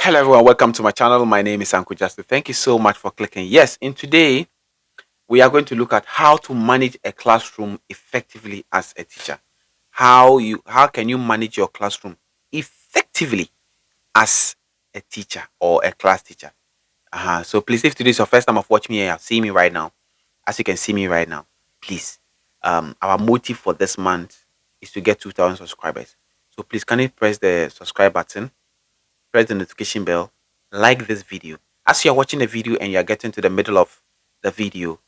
Hello everyone, welcome to my channel. My name is Uncle Justice. Thank you so much for clicking. Yes, in today we are going to look at how to manage a classroom effectively as a teacher. How can you manage your classroom effectively as a teacher or a class teacher? So please, if today is your first time of watching me and see me right now, as you can see me right now, please, our motive for this month is to get 2,000 subscribers. So please, can you press the subscribe button, press the notification bell, like this video. As you're watching the video and you're getting to the middle of the video,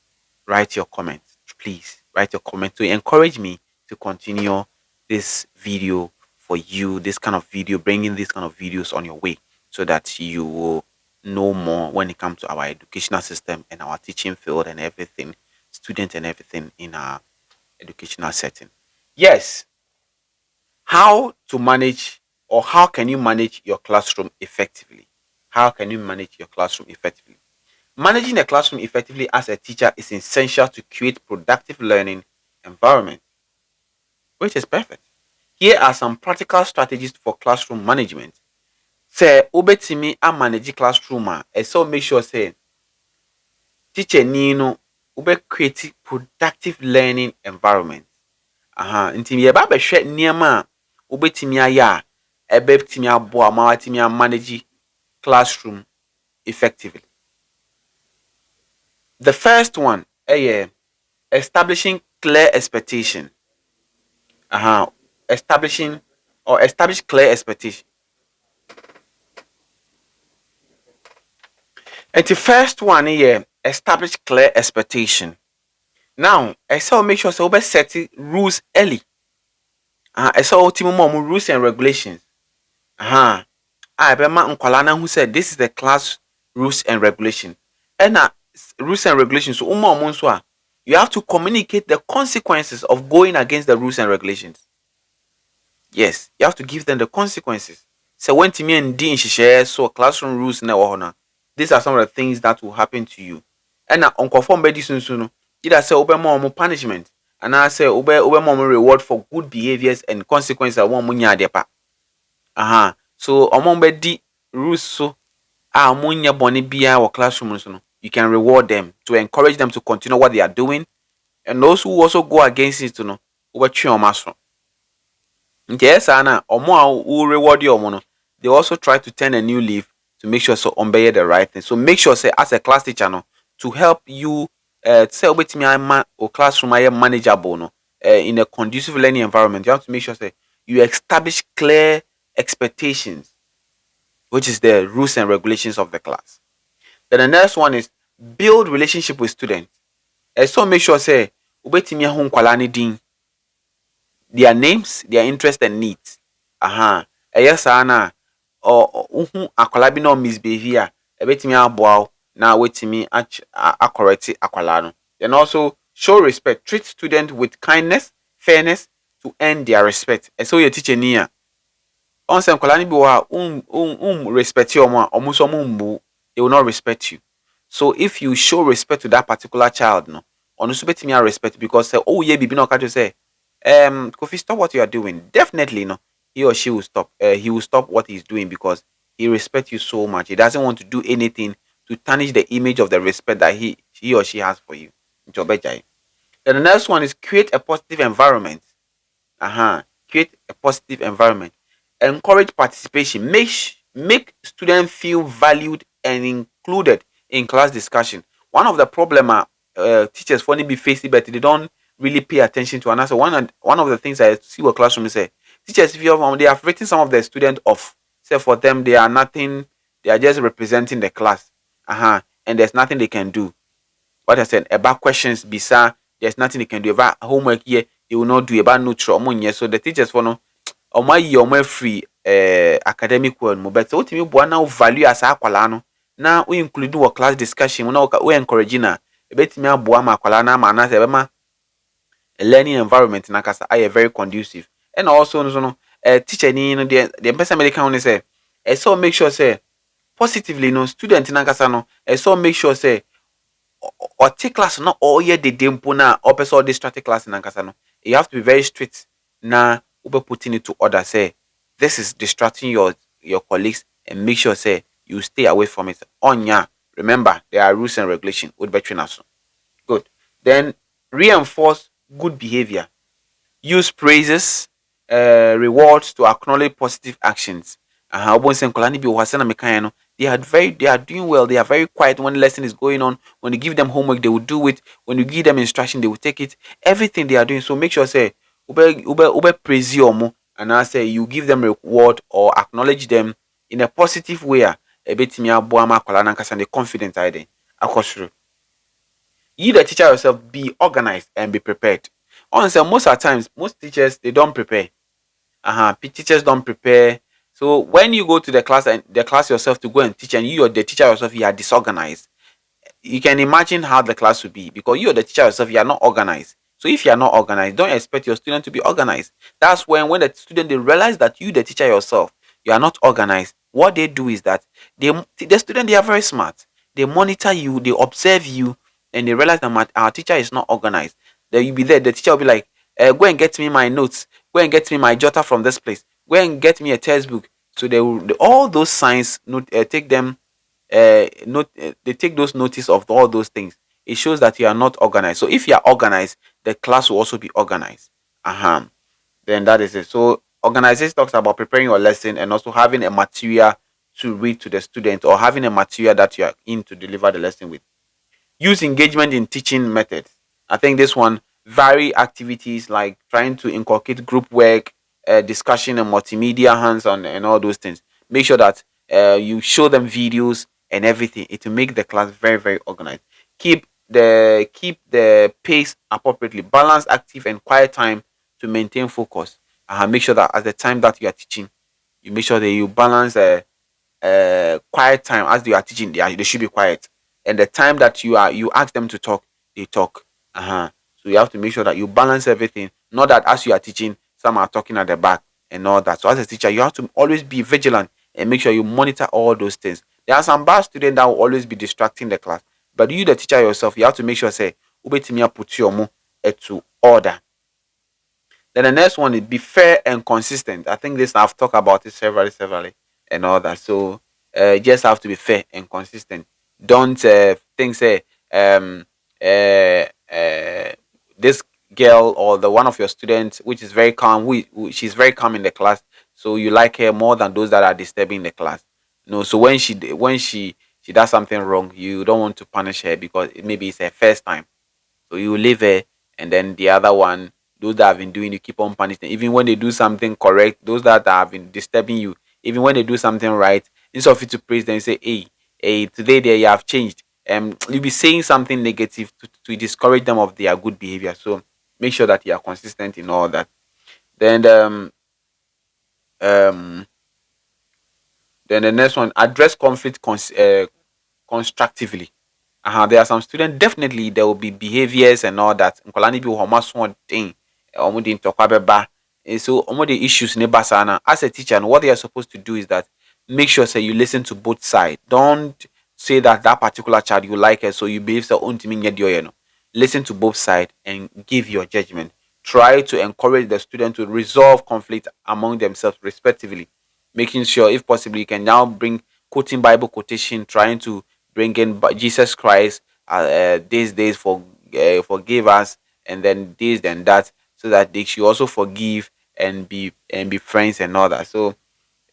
write your comment. Please write your comment to encourage me to continue this video for you, this kind of video, bringing these kind of videos on your way so that you will know more when it comes to our educational system and our teaching field and everything, students and everything in our educational setting. Yes, how to manage or how can you manage your classroom effectively? How can you manage your classroom effectively? Managing a classroom effectively as a teacher is essential to create productive learning environment, which is perfect. Here are some practical strategies for classroom management. Say obetimi a manage classroom so make sure say teacher ni no ube create productive learning environment. Nti me ba behwe niam obetimi aya ebetimi aboa ma watimi manage classroom effectively. The first one, establishing clear expectation. Establishing or establish clear expectation. And the first one here, establish clear expectation. Now, I saw make sure so we set rules early. I saw ultimate rules and regulations. I remember Nkwalana who said this is the class rules and regulation. And rules and regulations. So you have to communicate the consequences of going against the rules and regulations. Yes, you have to give them the consequences. So when Timmy and Dean share so classroom rules na these are some of the things that will happen to you. And now on conform by this soon, either say obe more punishment and I say obe more reward for good behaviors and consequences that one munya depa. So among the rules so munya boni bia or classroom so you can reward them to encourage them to continue what they are doing, and those who also go against it over yes, Anna, or more who reward you, they also try to turn a new leaf to make sure so obey the right thing. So make sure say as a class teacher to help you say with me or classroom I am manageable in a conducive learning environment. You have to make sure say you establish clear expectations, which is the rules and regulations of the class. Then the next one is build relationship with students. So make sure say ubetimi ho nkwala ne din, their names, their interests and needs. Yes, Anna, or akwala bi no misbehavior, ebetimi aboa na wetimi correct akwala no. Then also show respect. Treat students with kindness, fairness to earn their respect. So your teacher niya. On some akwala ni bi wa respect you omo so mbu, they will not respect you. So if you show respect to that particular child, no, on so betimi respect because say oh yeah bibi no ka to say Kofi, stop what you are doing. Definitely, no, he or she will stop. He will stop what he's doing because he respects you so much. He doesn't want to do anything to tarnish the image of the respect that he or she has for you. Then the next one is create a positive environment. Create a positive environment. Encourage participation. Make students feel valued and included in class discussion. One of the problem teachers funny be facing, but they don't really pay attention to. And that's one of the things I see what classroom say. Teachers, if you have, they have written some of the students off. Say for them, they are nothing. They are just representing the class. And there's nothing they can do. What I said about questions, bisa, there's nothing they can do about homework here. They will not do about neutral. So the teachers for no, or free academic world. But so to me, now value as akwala no. Now we include our class discussion. We encourage na. Ebetimi aboa ma akwala na ma na se bema learning environment na kasa are very conducive. And also no teacher ni no the person medical only say so make sure say positively no student na kasa no so make sure say or take class no all year the dempo na or person distract class na kasa no you have to be very strict na ube putting it to order say this is distracting your colleagues and make sure say you stay away from it. Onya, remember there are rules and regulations. Would between us. Good. Then reinforce good behavior. Use praises, rewards to acknowledge positive actions. Obonse nkola ni bi wɔ hɔ sɛ na meka no, they are doing well. They are very quiet when lesson is going on. When you give them homework, they will do it. When you give them instruction, they will take it. Everything they are doing. So make sure say ube praise you and I say you give them reward or acknowledge them in a positive way. Ebetimi aboa ma akwala nankasa ne confident ide. Akosuru. You the teacher yourself be organized and be prepared. Honestly, most of the times, most teachers they don't prepare. Teachers don't prepare. So when you go to the class and the class yourself to go and teach, and you or the teacher yourself you are disorganized, you can imagine how the class will be because you or the teacher yourself you are not organized. So if you are not organized, don't expect your student to be organized. That's when the student they realize that you the teacher yourself you are not organized. What they do is that the student they are very smart. They monitor you, they observe you, and they realize that our teacher is not organized. Then you be there. The teacher will be like, "Go and get me my notes. Go and get me my jotter from this place. Go and get me a textbook." So all those signs take them they take those notice of all those things. It shows that you are not organized. So if you are organized, the class will also be organized. Then that is it. So organization talks about preparing your lesson and also having a material to read to the student or having a material that you are in to deliver the lesson with. Use engagement in teaching methods. I think this one vary activities like trying to inculcate group work, discussion, and multimedia hands-on, and all those things. Make sure that you show them videos and everything. It will make the class very very organized. Keep the pace appropriately. Balance active and quiet time to maintain focus. Make sure that at the time that you are teaching, you make sure that you balance quiet time as they are teaching. They should be quiet, and the time that you ask them to talk, they talk. So you have to make sure that you balance everything. Not that as you are teaching, some are talking at the back and all that. So as a teacher, you have to always be vigilant and make sure you monitor all those things. There are some bad students that will always be distracting the class, but you, the teacher yourself, you have to make sure say ubetimi put your mo to order. Then the next one is be fair and consistent. I think this I've talked about it severally, and all that. So just have to be fair and consistent. Don't think say um uh, uh this girl or the one of your students which is very calm, she's very calm in the class, so you like her more than those that are disturbing the class. No, so when she does something wrong, you don't want to punish her because maybe it's her first time, so you leave her, and then the other one, those that have been doing, you keep on punishing. Even when they do something correct, those that have been disturbing you, even when they do something right, instead of you to praise them, you say, hey, today there you have changed. You'll be saying something negative to discourage them of their good behavior. So make sure that you are consistent in all that. Then um then the next one, address conflict constructively. There are some students, definitely there will be behaviors and all that. Nkwalaa no bi wɔ hɔ, ɔmo aso ɔden, ɔmo de ntɔkwa bɛba. So ɔmo de issues ne ba saa na. As a teacher, no, what they are supposed to do is that make sure say you listen to both sides. Don't say that that particular child you like it, so you believe so ontimi nye deɛ ɔyɛ no. Listen to both sides and give your judgment. Try to encourage the student to resolve conflict among themselves respectively, making sure if possible you can now bring quoting Bible quotation, trying to bring in Jesus Christ, these days forgive us, and then this and that, so that they should also forgive and be friends and all that. So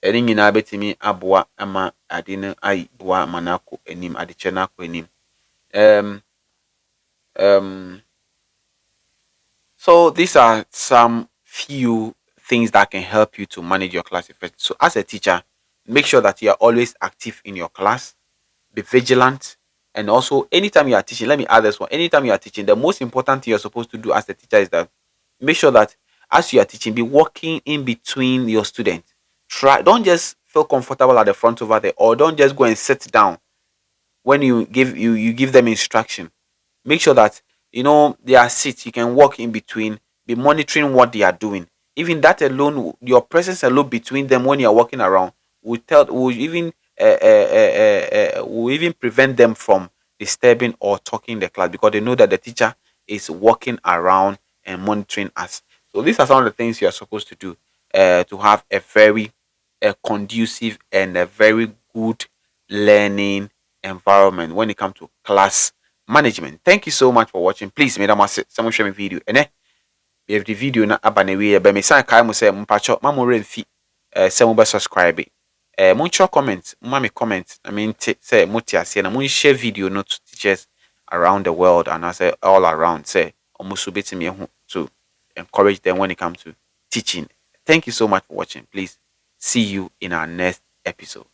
ɛne nyinaa bɛtumi aboa ama ade no ayi boa ama no akɔ anim, adekyɛ no akɔ anim. um, um, so these are some few things that can help you to manage your class effectively. So as a teacher, make sure that you are always active in your class, be vigilant, and also anytime you are teaching, let me add this one. Anytime you are teaching, the most important thing you're supposed to do as a teacher is that make sure that as you are teaching, be walking in between your students. Don't just feel comfortable at the front over there, or don't just go and sit down when you give them instruction. Make sure that their seats, you can walk in between, be monitoring what they are doing. Even that alone, your presence alone between them when you are walking around will even prevent them from disturbing or talking in the class, because they know that the teacher is walking around and monitoring us. So these are some of the things you are supposed to do to have a very conducive and a very good learning environment when it comes to class management. Thank you so much for watching. Please, madam, someone share my video. And if the video na aba na way, but me san kai mo say mpacho ma mo remfi say mo be subscribe. Mo cho comment, mo me comment. I mean say mo ti ase na mo share video no to teachers around the world and I say all around say almost so betimi ho to encourage them when it comes to teaching. Thank you so much for watching. Please see you in our next episode.